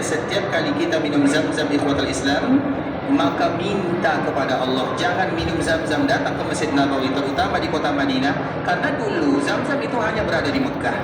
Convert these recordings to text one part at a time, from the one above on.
Setiap kali kita minum zam-zam ikhwatul Islam, maka minta kepada Allah. Jangan minum zam-zam datang ke Masjid Nabawi, terutama di kota Madinah, karena dulu zam-zam itu hanya berada di Mekah.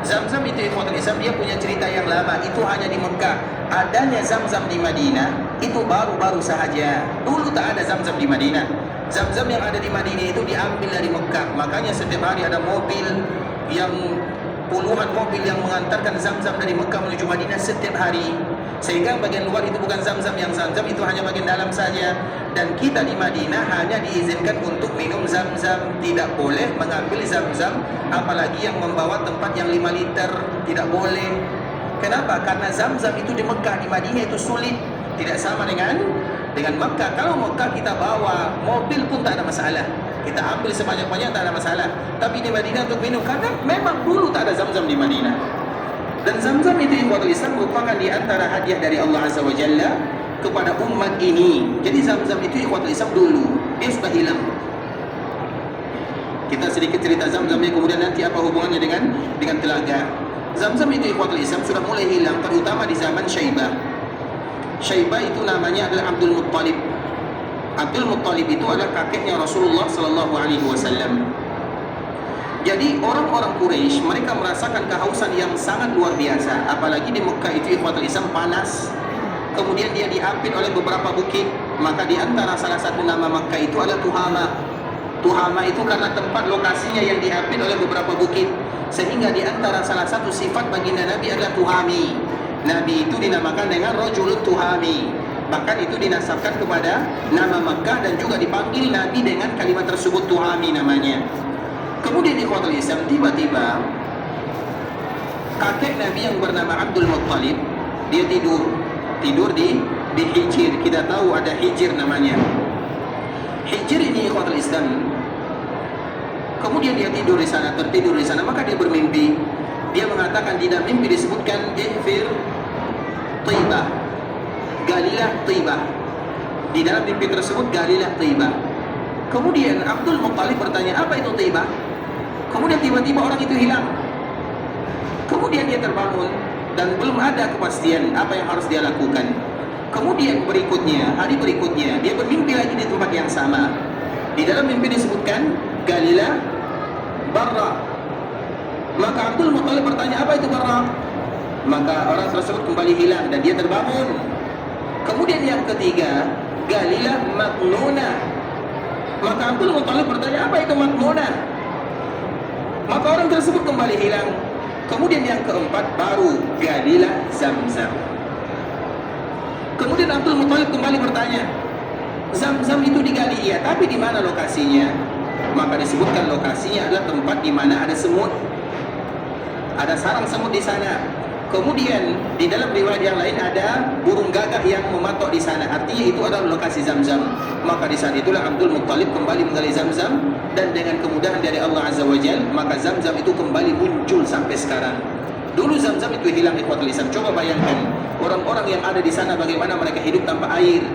Zam-zam itu ikhwatul Islam, dia punya cerita yang lama, itu hanya di Mekah. Adanya zam-zam di Madinah itu baru-baru sahaja. Dulu tak ada zam-zam di Madinah. Zam-zam yang ada di Madinah itu diambil dari Mekah. Makanya setiap hari ada mobil yang puluhan mobil yang mengantarkan zam-zam dari Mekah menuju Madinah setiap hari. Sehingga bagian luar itu bukan zam-zam, yang zam-zam itu hanya bagian dalam saja. Dan kita di Madinah hanya diizinkan untuk minum zam-zam, tidak boleh mengambil zam-zam, apalagi yang membawa tempat yang 5 liter, tidak boleh. Kenapa? Karena zam-zam itu di Mekah, di Madinah itu sulit. Tidak sama dengan Mekah. Kalau Mekah kita bawa mobil pun tak ada masalah, kita ambil sebanyak-banyak tak ada masalah. Tapi di Madinah untuk minum, karena memang dulu tak ada zam-zam di Madinah. Dan zam-zam itu ikhwatul Islam merupakan di antara hadiah dari Allah Azza wa Jalla kepada umat ini. Jadi zam-zam itu ikhwatul Islam dulu dia sudah hilang. Kita sedikit cerita zam-zamnya, kemudian nanti apa hubungannya dengan telaga. Zam-zam itu ikhwatul Islam sudah mulai hilang, terutama di zaman Syaibah. Syaibah itu namanya adalah Abdul Muttalib. Abdul Muttalib itu adalah kakeknya Rasulullah sallallahu alaihi wasallam. Jadi orang-orang Quraisy mereka merasakan kehausan yang sangat luar biasa, apalagi di Mekah itu ikhwatul Islam panas. Kemudian dia diapit oleh beberapa bukit, maka di antara salah satu nama Mekah itu adalah Tuhama. Tuhama itu karena tempat lokasinya yang diapit oleh beberapa bukit, sehingga di antara salah satu sifat baginda Nabi adalah Tuhami. Nabi itu dinamakan dengan Rajulun Tuhami. Bahkan itu dinasabkan kepada nama Mekah dan juga dipanggil Nabi dengan kalimat tersebut, Tuhami namanya. Kemudian ikhwatul Islam, tiba-tiba kakek Nabi yang bernama Abdul Muttalib, dia tidur di Hijr. Kita tahu ada Hijr namanya. Hijr ini ikhwatul Islam, kemudian dia tertidur di sana, maka dia bermimpi. Dia mengatakan di dalam mimpi disebutkan Ihfir Taibah, galilah Taibah. Di dalam mimpi tersebut galilah Taibah. Kemudian Abdul Muttalib bertanya, apa itu Taibah? Kemudian tiba-tiba orang itu hilang. Kemudian dia terbangun dan belum ada kepastian apa yang harus dia lakukan. Kemudian hari berikutnya dia bermimpi lagi di tempat yang sama. Di dalam mimpi disebutkan Galilah Barra. Maka Abdul Muttalib bertanya, apa itu Barra? Maka orang tersebut kembali hilang dan dia terbangun. Kemudian yang ketiga Galilah Maknuna. Maka Abdul Muttalib bertanya, apa itu Maknuna? Maka orang tersebut kembali hilang. Kemudian yang keempat baru Galilah Zam-zam. Kemudian Abdul Muttalib kembali bertanya, Zam-zam itu digali, iya, tapi di mana lokasinya? Maka disebutkan lokasinya adalah tempat di mana ada semut, ada sarang semut di sana. Kemudian di dalam riwayat yang lain ada burung gagak yang mematok di sana. Artinya itu adalah lokasi Zam-zam. Maka di saat itulah Abdul Muttalib kembali menggali Zam-zam, dan dengan kemudahan dari Allah Azza wa Jalla, maka Zam-zam itu kembali muncul sampai sekarang. Dulu Zam-zam itu hilang ikhwatul Islam. Coba bayangkan orang-orang yang ada di sana bagaimana mereka hidup tanpa air.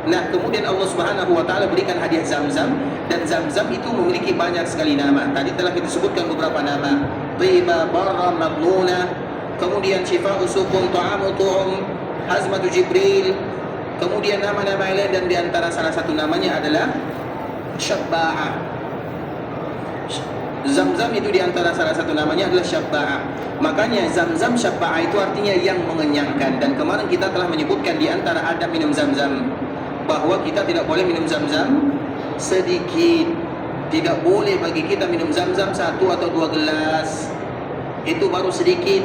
Nah, kemudian Allah Subhanahu wa taala berikan hadiah Zam-zam, dan Zam-zam itu memiliki banyak sekali nama. Tadi telah kita sebutkan beberapa nama. Taibah, Barra, Maghnuna, kemudian Shifa'u Suqum, Ta'amu Tu'um, Hazmatu Jibril, kemudian nama-nama lain, dan diantara salah satu namanya adalah Syabba'ah. Zam-zam itu diantara salah satu namanya adalah Syabba'ah. Makanya Zam-zam Syabba'ah itu artinya yang mengenyangkan. Dan kemarin kita telah menyebutkan diantara adab minum Zam-zam bahwa kita tidak boleh minum Zam-zam sedikit. Tidak boleh bagi kita minum Zam-zam 1 atau 2 gelas, itu baru sedikit.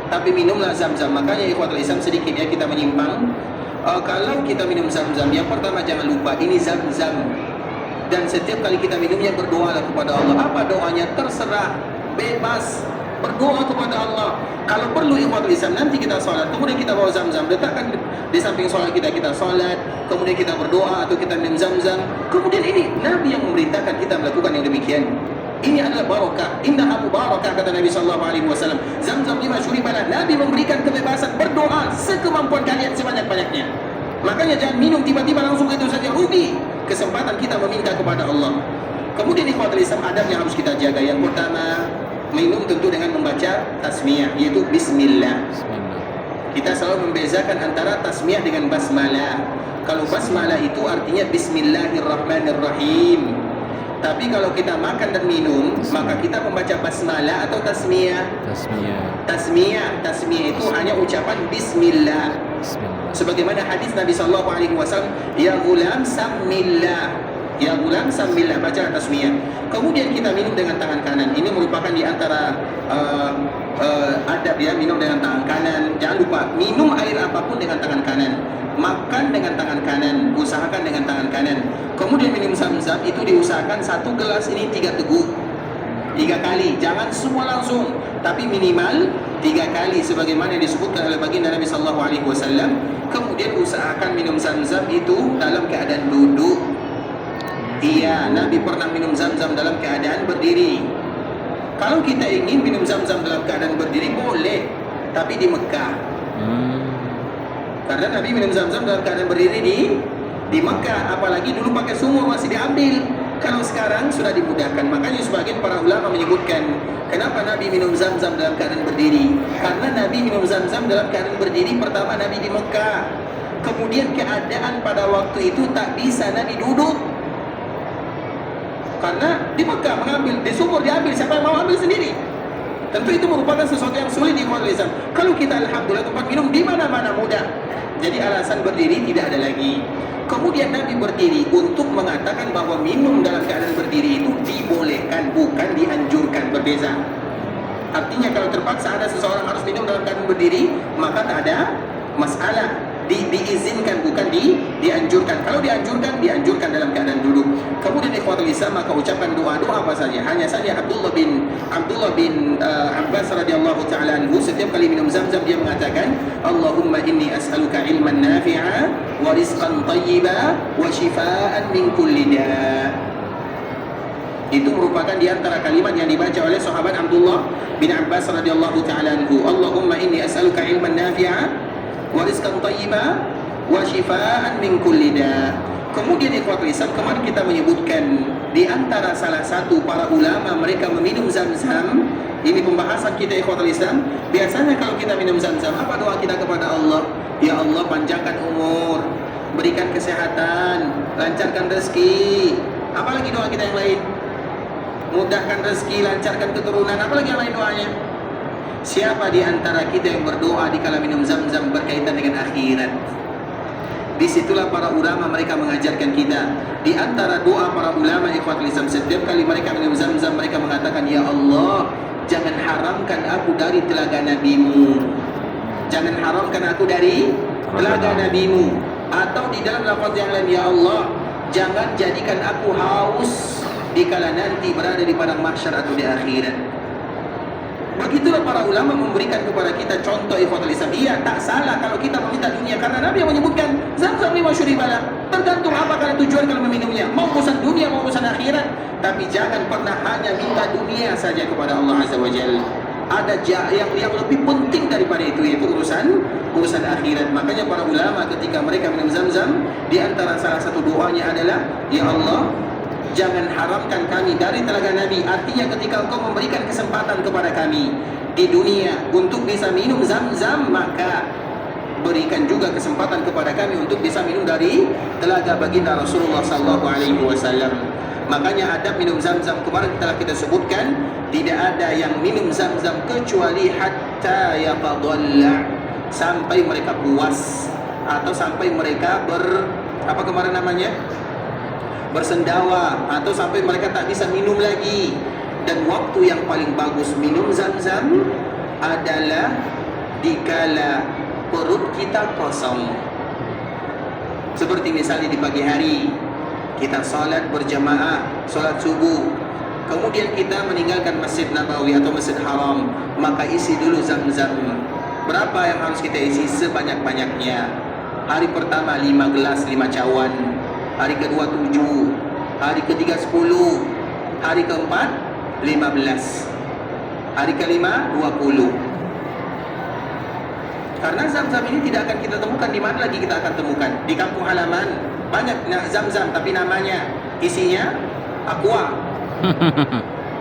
Tapi minumlah Zam-zam. Makanya ikhwatul Islam, sedikit ya kita menyimpang. Kalau kita minum Zam-zam, yang pertama jangan lupa ini Zam-zam. Dan setiap kali kita minumnya berdoalah kepada Allah. Apa doanya? Terserah, bebas, berdoa kepada Allah. Kalau perlu ikhwatul Islam, nanti kita sholat, kemudian kita bawa Zam-zam, letakkan di samping sholat kita sholat, kemudian kita berdoa atau kita minum Zam-zam. Kemudian ini Nabi yang memerintahkan kita melakukan yang demikian. Ini adalah barakah. Innaha mubarakah, kata Nabi sallallahu alaihi wasallam. Zam-zam lima syuribalah. Nabi memberikan kebebasan berdoa sekemampuan kalian sebanyak-banyaknya. Makanya jangan minum tiba-tiba langsung itu saja. Rugi kesempatan kita meminta kepada Allah. Kemudian ikhwatul Islam, adab yang harus kita jaga. Yang pertama, minum tentu dengan membaca tasmiyah, yaitu bismillah. Kita selalu membezakan antara tasmiyah dengan basmalah. Kalau basmalah itu artinya Bismillahirrahmanirrahim. Tapi kalau kita makan dan minum, maka kita membaca basmalah atau tasmiyah. Tasmiyah itu hanya ucapan Bismillah. Sebagaimana hadis Nabi Sallallahu Alaihi Wasallam, ya gulam samillah, ya gulam samillah, baca tasmiyah. Kemudian kita minum dengan tangan kanan. Ini merupakan di antara adab ya, minum dengan tangan kanan. Jangan lupa minum air apapun dengan tangan kanan, makan dengan tangan kanan, usahakan dengan tangan kanan. Kemudian minum zam-zam itu diusahakan satu gelas ini 3 teguk, 3 kali. Jangan semua langsung, tapi minimal 3 kali sebagaimana disebutkan oleh baginda Nabi Sallallahu Alaihi Wasallam. Kemudian usahakan minum zam-zam itu dalam keadaan duduk. Iya, Nabi pernah minum zam-zam dalam keadaan berdiri. Kalau kita ingin minum zam-zam dalam keadaan berdiri boleh, tapi di Mekah. Karena Nabi minum zam-zam dalam keadaan berdiri di Mekah, apalagi dulu pakai sumur masih diambil. Kalau sekarang sudah dimudahkan. Makanya sebagian para ulama menyebutkan, kenapa Nabi minum zam-zam dalam keadaan berdiri? Karena Nabi minum zam-zam dalam keadaan berdiri, pertama Nabi di Mekah. Kemudian keadaan pada waktu itu tak bisa Nabi duduk. Karena di Mekah mengambil, di sumur diambil, siapa yang mau ambil sendiri? Tentu itu merupakan sesuatu yang sulit di ikhwan Islam. Kalau kita alhamdulillah tempat minum di mana-mana mudah. Jadi alasan berdiri tidak ada lagi. Kemudian Nabi berdiri untuk mengatakan bahwa minum dalam keadaan berdiri itu dibolehkan, bukan dianjurkan, berbeza. Artinya kalau terpaksa ada seseorang harus minum dalam keadaan berdiri, maka tak ada masalah. Diizinkan, bukan dianjurkan. Kalau dianjurkan dalam keadaan duduk. Kemudian ikhwatul Islam, maka ucapan doa-doa apa saja. Hanya saja Abdullah bin Abbas radhiyallahu taala anhu setiap kali minum zam-zam dia mengatakan, Allahumma inni as'aluka ilman nafi'a wa rizqan thayyiba wa shifaan min kulli da'. Itu merupakan di antara kalimat yang dibaca oleh sahabat Abdullah bin Abbas radhiyallahu taala anhu. Allahumma inni as'aluka ilman nafi'a wa rizqan thayyiba wa shifaan min kulli da'. Kemudian ikhwatul Islam, kemarin kita menyebutkan di antara salah satu para ulama mereka meminum zam-zam. Ini pembahasan kita ikhwatul Islam. Biasanya kalau kita minum zam-zam, apa doa kita kepada Allah? Ya Allah, panjangkan umur, berikan kesehatan, lancarkan rezeki. Apalagi doa kita yang lain? Mudahkan rezeki, lancarkan keturunan. Apalagi yang lain doanya? Siapa di antara kita yang berdoa di kala minum zam-zam berkaitan dengan akhirat? Disitulah para ulama mereka mengajarkan kita. Di antara doa para ulama ikhwatul Islam, setiap kali mereka minum zam-zam mereka mengatakan, Ya Allah, jangan haramkan aku dari telaga nabimu. Jangan haramkan aku dari telaga nabimu. Atau di dalam lafaz yang lain, Ya Allah, jangan jadikan aku haus di kala nanti berada di padang mahsyar atau di akhirat. Begitulah para ulama memberikan kepada kita contoh ikhwatul Islam. Iya, tak salah kalau kita meminta dunia, karena Nabi yang menyebutkan zam-zam lima syuribalah. Tergantung apakah tujuan kalau meminumnya, mau urusan dunia, mau urusan akhirat. Tapi jangan pernah hanya minta dunia saja kepada Allah Azza wa Jalla. Ada yang lebih penting daripada itu, yaitu urusan akhirat. Makanya para ulama ketika mereka minum zam-zam, di antara salah satu doanya adalah, Ya Allah, jangan haramkan kami dari telaga Nabi. Artinya ketika engkau memberikan kesempatan kepada kami di dunia untuk bisa minum zam-zam, maka berikan juga kesempatan kepada kami untuk bisa minum dari telaga baginda Rasulullah sallallahu alaihi wasallam. Makanya adab minum zam-zam kemarin telah kita sebutkan, tidak ada yang minum zam-zam kecuali hatta yatadalla, sampai mereka puas atau sampai mereka bersendawa, atau sampai mereka tak bisa minum lagi. Dan waktu yang paling bagus minum zam-zam adalah dikala perut kita kosong. Seperti misalnya di pagi hari kita salat berjamaah, salat subuh, kemudian kita meninggalkan Masjid Nabawi atau Masjid Haram, maka isi dulu zam-zam. Berapa yang harus kita isi? Sebanyak-banyaknya. Hari pertama 5 gelas, 5 cawan. Hari kedua 7, hari ketiga 10, hari keempat 15, hari kelima 20. Karena zam-zam ini tidak akan kita temukan di mana lagi kita akan temukan. Di kampung halaman banyak zam-zam, tapi namanya isinya aqua.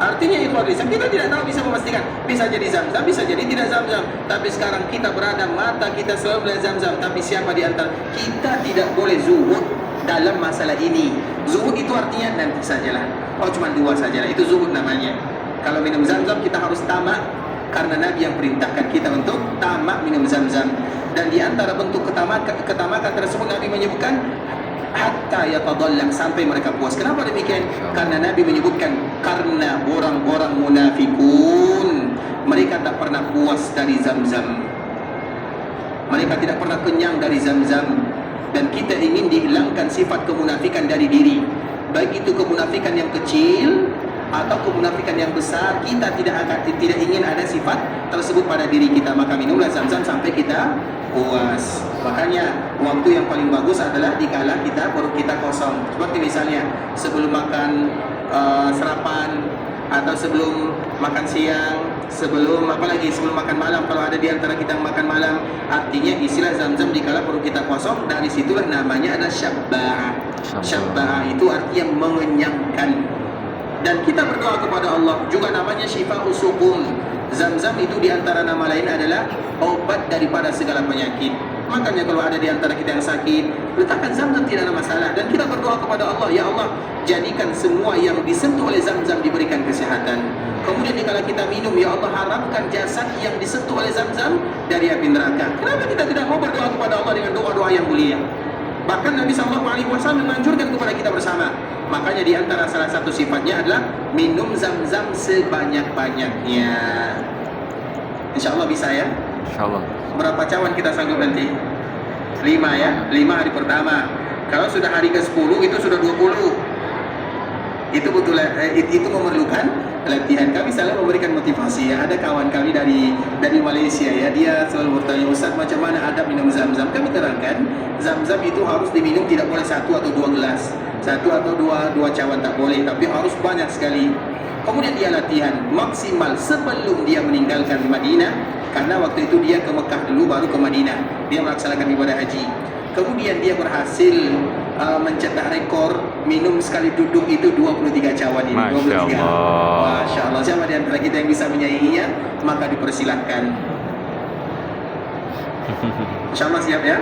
Artinya ikhwan Islam, kita tidak tahu, bisa memastikan. Bisa jadi Zam-Zam, bisa jadi tidak Zam-Zam. Tapi sekarang kita berada, mata kita selalu melihat Zam-Zam. Tapi siapa di antara kita tidak boleh zuhud dalam masalah ini. Zuhud itu artinya nanti sajalah. Oh, cuma 2 sajalah. Itu zuhud namanya. Kalau minum Zam-Zam kita harus tamak, karena Nabi yang perintahkan kita untuk tamak minum Zam-Zam. Dan di antara bentuk ketamakan tersebut Nabi menyebutkan hatta yatadallak, sampai mereka puas. Kenapa demikian? Karena Nabi menyebutkan karena orang-orang munafikun mereka tak pernah puas dari Zam-Zam. Mereka tidak pernah kenyang dari Zam-Zam. Dan kita ingin dihilangkan sifat kemunafikan dari diri. Baik itu kemunafikan yang kecil atau kemunafikan yang besar, kita tidak ingin ada sifat tersebut pada diri kita. Maka minumlah Zam-Zam sampai kita puas. Makanya waktu yang paling bagus adalah dikala perut kita kosong. Seperti misalnya sebelum makan sarapan, atau sebelum makan siang, sebelum makan malam. Kalau ada di antara kita yang makan malam, artinya istilah Zam-Zam dikala perut kita kosong. Dari situlah namanya ada syabba'ah. Syabba'ah itu artinya mengenyangkan. Dan kita berdoa kepada Allah, juga namanya syifa'us suqum. Zam-Zam itu di antara nama lain adalah obat daripada segala penyakit. Makanya kalau ada di antara kita yang sakit, letakkan Zam-Zam, tidak ada masalah. Dan kita berdoa kepada Allah, ya Allah, jadikan semua yang disentuh oleh Zam-Zam diberikan kesehatan. Kemudian dikala kita minum, ya Allah, haramkan jasad yang disentuh oleh Zam-Zam dari api neraka. Kenapa kita tidak mau berdoa kepada Allah dengan doa-doa yang mulia? Bahkan Nabi SAW menganjurkan kepada kita bersama. Makanya di antara salah satu sifatnya adalah minum Zam-Zam sebanyak-banyaknya. Insya Allah bisa ya? Insya Allah. Berapa cawan kita sanggup nanti? 5 ya? 5 hari pertama. Kalau sudah hari ke-10 itu sudah 20. Itu betul, itu memerlukan latihan. Kami selalu memberikan motivasi ya. Ada kawan kami dari Malaysia ya, dia selalu bertanya, Ustaz, macam mana adab minum Zam-Zam? Kami terangkan, Zam-Zam itu harus diminum, tidak boleh 1 atau 2 gelas, 1 atau 2 cawan tak boleh, tapi harus banyak sekali. Kemudian dia latihan maksimal sebelum dia meninggalkan Madinah, karena waktu itu dia ke Mekah dulu baru ke Madinah. Dia melaksanakan ibadah haji. Kemudian dia berhasil mencetak rekor minum sekali duduk itu 23 cawan ini. Masya 23. Allah. Masya Allah. Siapa di antara kita yang bisa menyainginya, maka dipersilahkan. Insya Allah siap ya.